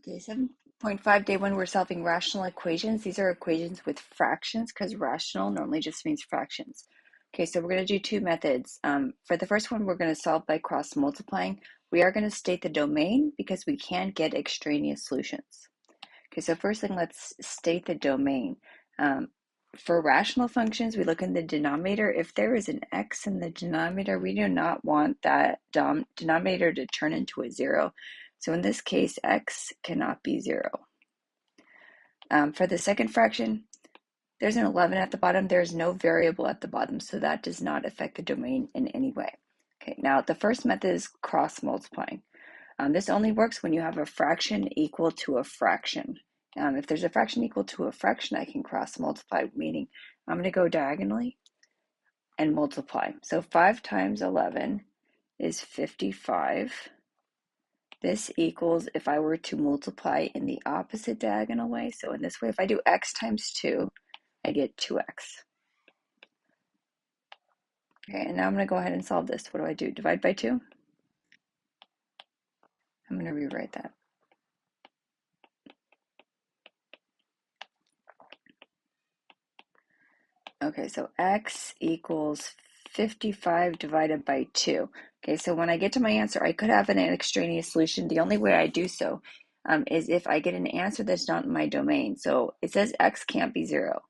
Okay, 7.5, day one, we're solving rational equations. These are equations with fractions because rational normally just means fractions. Okay, so we're going to do two methods. For the first one, we're going to solve by cross multiplying. We are going to state the domain because we can get extraneous solutions. Okay, so first thing, let's state the domain. For rational functions, we look in the denominator. If there is an x in the denominator, we do not want that denominator to turn into a 0. So in this case, x cannot be 0. For the second fraction, there's an 11 at the bottom. There's no variable at the bottom, so that does not affect the domain in any way. Okay, now the first method is cross multiplying. This only works when you have a fraction equal to a fraction. If there's a fraction equal to a fraction, I can cross multiply, meaning I'm going to go diagonally and multiply. So 5 times 11 is 55. This equals, if I were to multiply in the opposite diagonal way, so in this way, if I do x times 2, I get 2x. Okay, and now I'm going to go ahead and solve this. What do? Divide by 2? I'm going to rewrite that. Okay, so x equals 55 divided by 2. Okay, so when I get to my answer, I could have an extraneous solution. The only way I do so is if I get an answer that's not in my domain. So it says x can't be 0.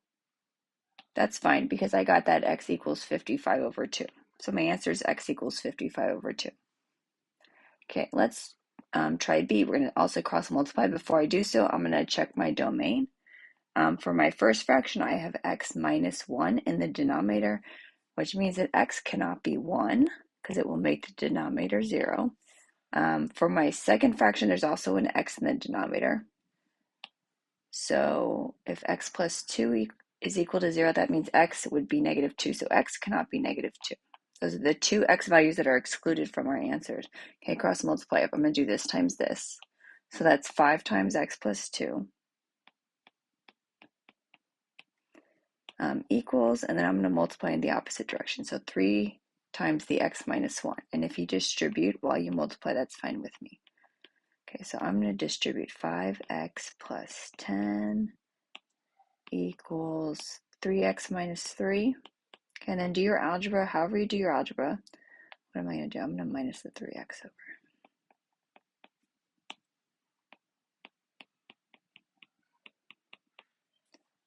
That's fine because I got that x equals 55 over 2. So my answer is x equals 55 over 2. Okay, let's try B. We're going to also cross multiply. Before I do so, I'm going to check my domain. For my first fraction, I have x minus 1 in the denominator, which means that x cannot be 1 because it will make the denominator 0. For my second fraction, there's also an x in the denominator. So if x plus 2 is equal to 0, that means x would be negative 2. So x cannot be negative 2. Those are the two x values that are excluded from our answers. Okay, cross multiply up. I'm going to do this times this. So that's 5 times x plus 2. Equals, and then I'm going to multiply in the opposite direction. So 3 times the x minus 1. And if you distribute while you multiply, that's fine with me. Okay, so I'm going to distribute 5x plus 10 equals 3x minus 3. Okay, and then do your algebra. However you do your algebra, what am I going to do? I'm going to minus the 3x over.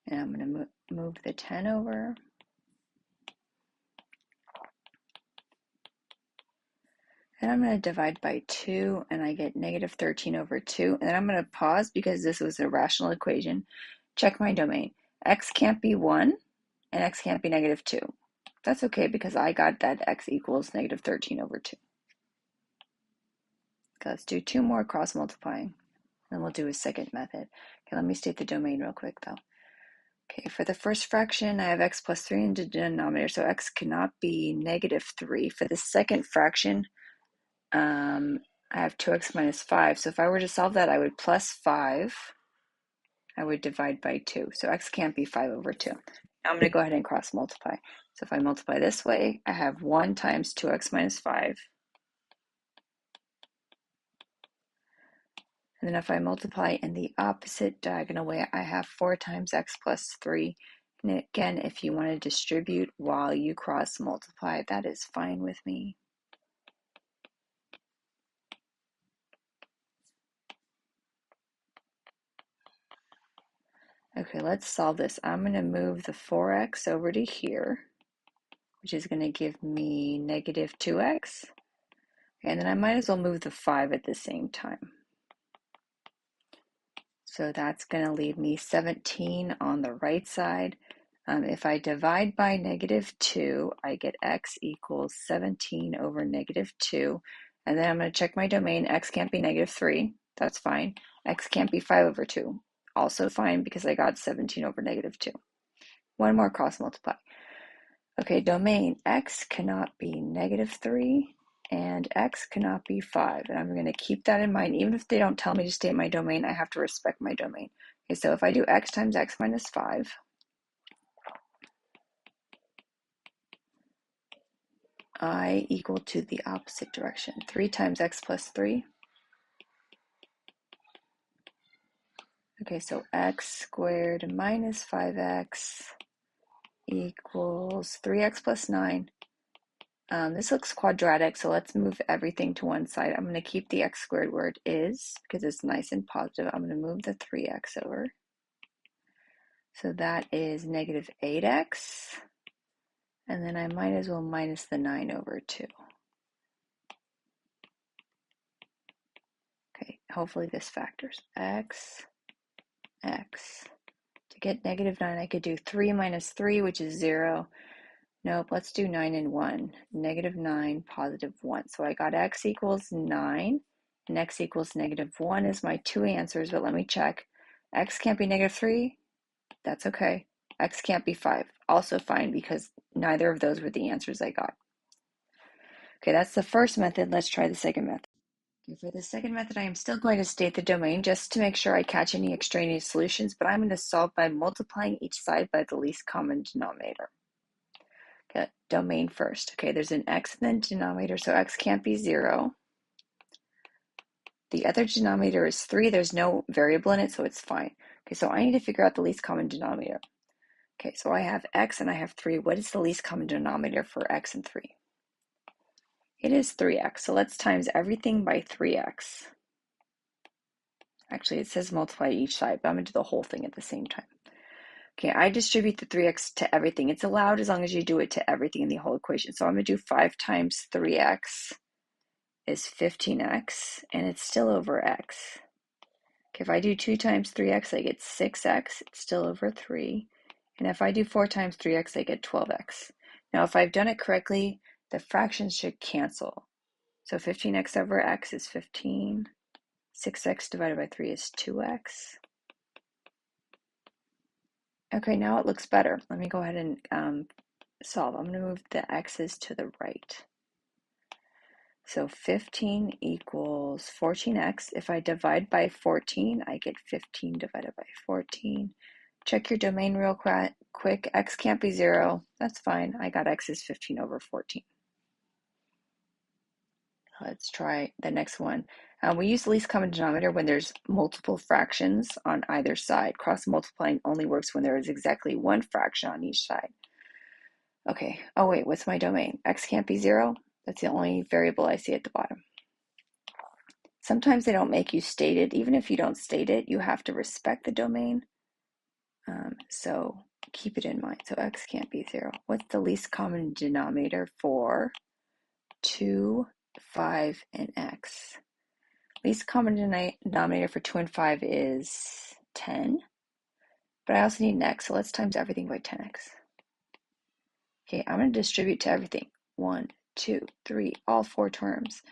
And I'm going to move the 10 over. And I'm going to divide by 2, and I get negative 13 over 2. And then I'm going to pause because this was a rational equation. Check my domain. X can't be 1, and x can't be negative 2. That's okay because I got that x equals negative 13 over 2. Okay, let's do 2 more cross multiplying. Then we'll do a second method. Okay, let me state the domain real quick though. Okay, for the first fraction, I have x plus 3 in the denominator, so x cannot be negative 3. For the second fraction, I have 2x minus 5. So if I were to solve that, I would plus 5. I would divide by 2. So x can't be 5 over 2. Now I'm going to go ahead and cross multiply. So if I multiply this way, I have 1 times 2x minus 5. And then if I multiply in the opposite diagonal way, I have 4 times x plus 3. And again, if you want to distribute while you cross multiply, that is fine with me. Okay, let's solve this. I'm going to move the 4x over to here, which is going to give me negative 2x. And then I might as well move the 5 at the same time. So that's going to leave me 17 on the right side. If I divide by negative 2, I get x equals 17 over negative 2. And then I'm going to check my domain. X can't be negative 3. That's fine. X can't be 5 over 2. Also fine because I got 17 over negative 2. One more cross multiply. Okay, domain. X cannot be negative 3. And x cannot be 5. And I'm going to keep that in mind. Even if they don't tell me to state my domain, I have to respect my domain. Okay, so if I do x times x minus 5, I equal to the opposite direction. 3 times x plus 3 Okay, so x squared minus 5x equals 3x plus 9. This looks quadratic, so let's move everything to one side. I'm going to keep the x squared where it is because it's nice and positive. I'm going to move the 3x over. So that is negative 8x. And then I might as well minus the 9 over 2. Okay, hopefully this factors. X. To get negative 9, I could do 3 minus 3, which is 0. Nope, let's do 9 and 1. Negative 9, positive 1. So I got x equals 9, and x equals negative 1 is my two answers, but let me check. X can't be negative 3. That's okay. X can't be 5. Also fine, because neither of those were the answers I got. Okay, that's the first method. Let's try the second method. Okay, for the second method, I am still going to state the domain just to make sure I catch any extraneous solutions, but I'm going to solve by multiplying each side by the least common denominator. Okay, domain first. Okay, there's an x in the denominator, so x can't be 0. The other denominator is 3. There's no variable in it, so it's fine. Okay, so I need to figure out the least common denominator. Okay, so I have x and I have 3. What is the least common denominator for x and 3? It is 3x, so let's times everything by 3x. Actually, it says multiply each side, but I'm going to do the whole thing at the same time. Okay, I distribute the 3x to everything. It's allowed as long as you do it to everything in the whole equation. So I'm going to do 5 times 3x is 15x, and it's still over x. Okay, if I do 2 times 3x, I get 6x. It's still over 3. And if I do 4 times 3x, I get 12x. Now, if I've done it correctly, the fractions should cancel. So 15x over x is 15. 6x divided by 3 is 2x. Okay, now it looks better. Let me go ahead and solve. I'm going to move the x's to the right. So 15 equals 14x. If I divide by 14, I get 15 divided by 14. Check your domain real quick. X can't be 0. That's fine. I got x is 15 over 14. Let's try the next one. We use the least common denominator when there's multiple fractions on either side. Cross multiplying only works when there is exactly one fraction on each side. Okay, oh wait, what's my domain? X can't be 0? That's the only variable I see at the bottom. Sometimes they don't make you state it. Even if you don't state it, you have to respect the domain. So keep it in mind. So x can't be 0. What's the least common denominator for 2, 5, and x? Least common denominator for 2 and 5 is 10. But I also need an x, so let's times everything by 10x. Okay, I'm going to distribute to everything. 1, 2, 3, all 4 terms.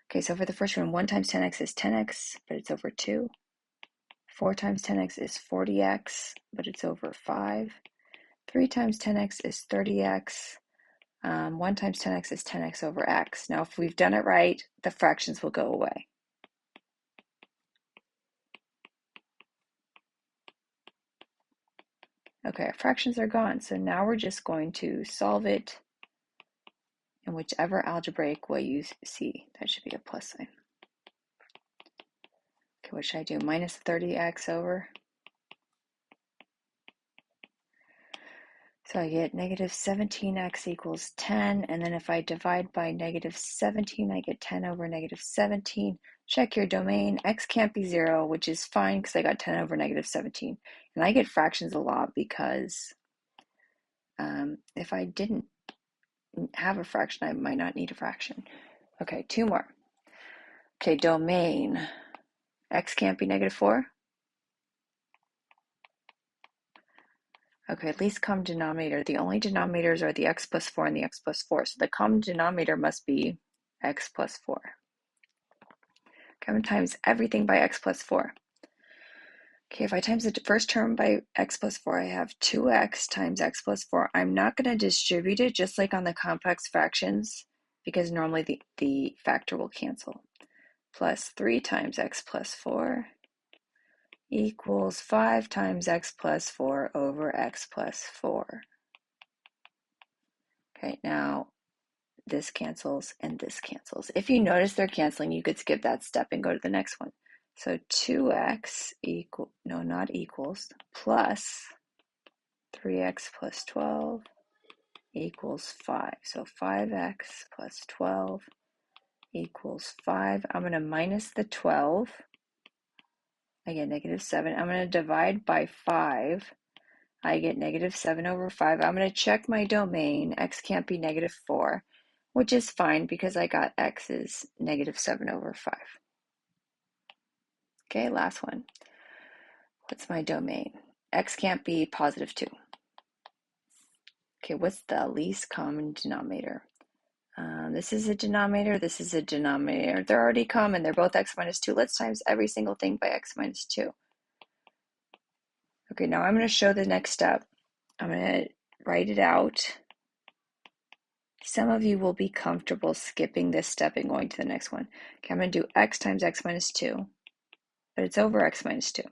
Okay, so for the first one, 1 times 10x is 10x, but it's over 2. 4 times 10x is 40x, but it's over 5. 3 times 10x is 30x. 1 times 10x is 10x over x. Now, if we've done it right, the fractions will go away. Okay, our fractions are gone, so now we're just going to solve it in whichever algebraic way you see. That should be a plus sign. Okay, what should I do? Minus 30x over. So I get negative 17x equals 10, and then if I divide by negative 17, I get 10 over negative 17. Check your domain. X can't be 0, which is fine because I got 10 over negative 17. And I get fractions a lot because if I didn't have a fraction, I might not need a fraction. Okay, 2 more. Okay, domain. X can't be negative 4. Okay, least common denominator. The only denominators are the x plus 4 and the x plus 4. So the common denominator must be x plus 4. Okay, I'm going to times everything by x plus 4. Okay, if I times the first term by x plus 4, I have 2x times x plus 4. I'm not going to distribute it just like on the complex fractions because normally the factor will cancel. Plus 3 times x plus 4 equals 5 times x plus 4 over x plus 4. Okay, now this cancels and this cancels. If you notice they're canceling, you could skip that step and go to the next one. So 2x equal, no, not equals, plus 3x plus 12 equals 5. So 5x plus 12 equals 5. I'm going to minus the 12. I get negative 7. I'm going to divide by 5. I get negative 7 over 5. I'm going to check my domain. X can't be negative 4, which is fine because I got x is negative 7 over 5. Okay, last one. What's my domain? X can't be positive 2. Okay, what's the least common denominator? This is a denominator, this is a denominator. They're already common, they're both x minus 2. Let's times every single thing by x minus 2. Okay, now I'm going to show the next step. I'm going to write it out. Some of you will be comfortable skipping this step and going to the next one. Okay, I'm going to do x times x minus 2, but it's over x minus 2.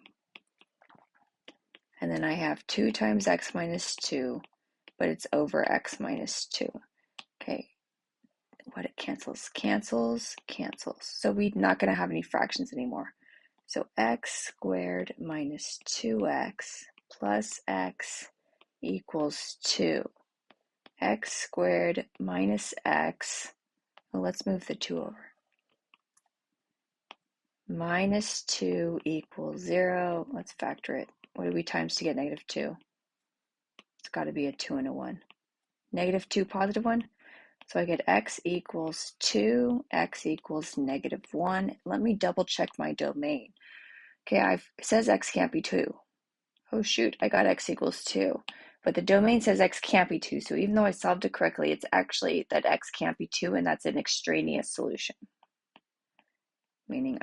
And then I have 2 times x minus 2, but it's over x minus 2. Okay, what it cancels, cancels, cancels. So we're not going to have any fractions anymore. So x squared minus 2x plus x equals 2. X squared minus x, well, let's move the 2 over. Minus 2 equals 0. Let's factor it. What do we times to get negative 2? It's got to be a 2 and a 1. Negative 2, positive 1. So I get x equals 2, x equals negative 1. Let me double check my domain. Okay, it says x can't be 2. Oh shoot, I got x equals 2. But the domain says x can't be 2. So even though I solved it correctly, it's actually that x can't be 2, and that's an extraneous solution. Meaning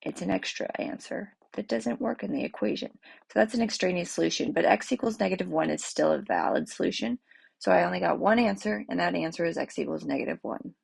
it's an extra answer that doesn't work in the equation. So that's an extraneous solution, but x equals negative 1 is still a valid solution. So I only got one answer, and that answer is x equals negative 1.